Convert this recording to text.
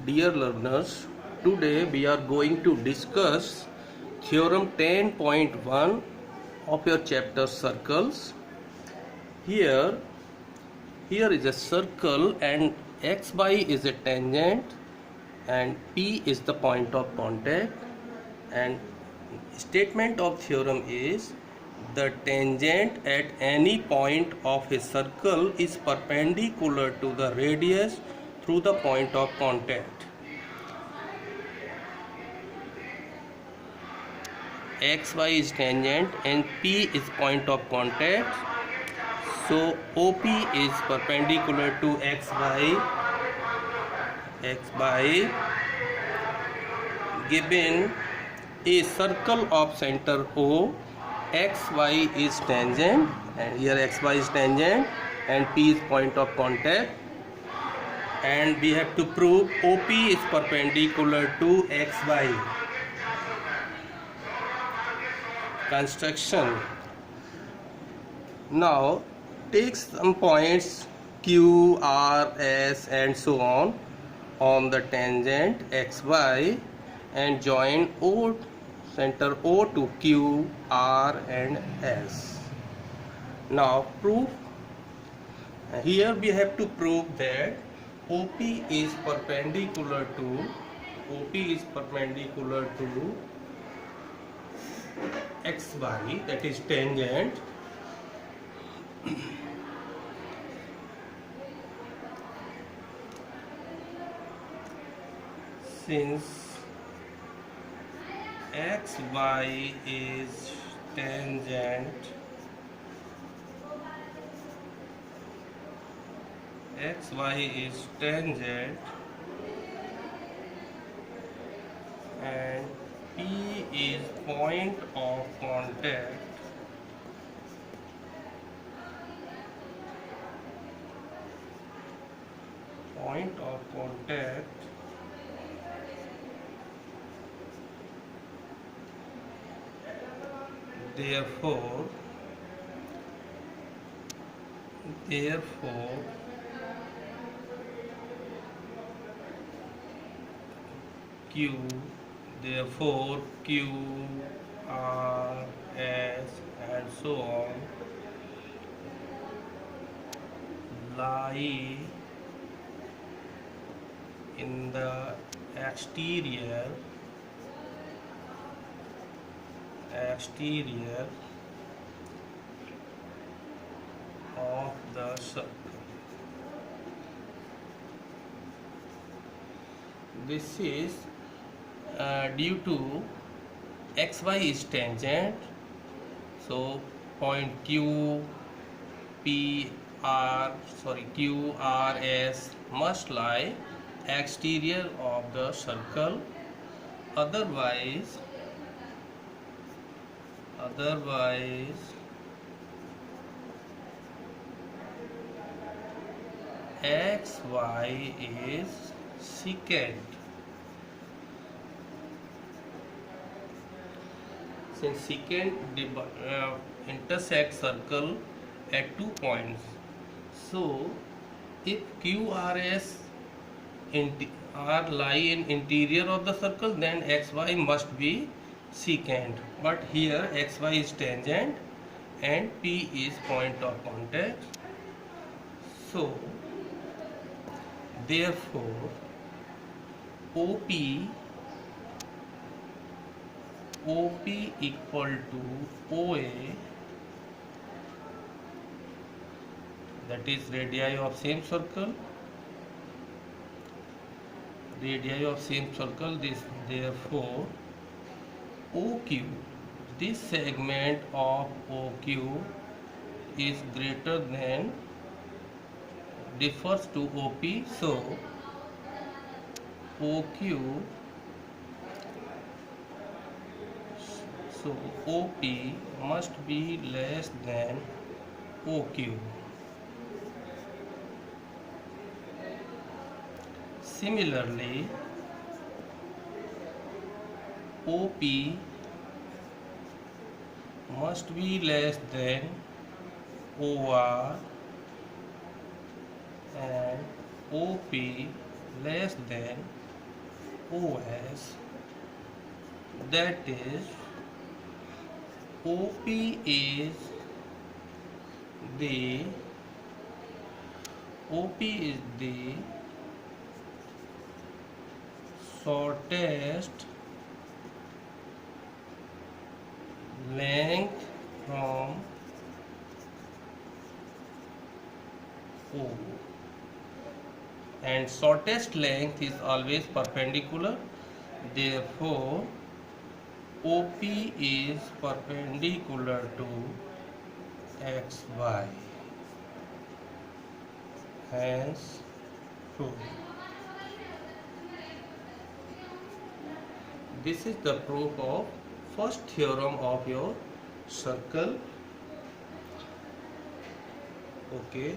Dear learners, today we are going to discuss theorem 10.1 of your chapter circles. Here, here is a circle and xy is a tangent and P is the point of contact, and statement of theorem is the tangent at any point of a circle is perpendicular to the radius through the point of contact. xy is tangent and P is point of contact, so OP is perpendicular to xy given a circle of center O. xy is tangent, and here xy is tangent and P is point of contact, and we have to prove OP is perpendicular to xy. Construction. Now take some points Q, R, S and so on the tangent xy and join O, center O to Q, R and S. Now proof. Here we have to prove that OP is perpendicular to xy, that is tangent, since xy is tangent, and P is point of contact, therefore Q, R, S and so on lie in the exterior of the circle. This is due to xy is tangent, so point Q, R, S must lie exterior of the circle, otherwise xy is secant. Since secant intersect circle at 2 points, so if QRS are lie in interior of the circle, then xy must be secant, but here xy is tangent and P is point of contact, so therefore OP equal to OA, that is radii of same circle, this therefore OQ, this segment of OQ is greater than, differs to OP, so OP must be less than OQ. Similarly, OP must be less than OR and OP less than OS, that is OP is the shortest length from O, and shortest length is always perpendicular, therefore OP is perpendicular to XY, hence true. This is the proof of first theorem of your circle. Okay.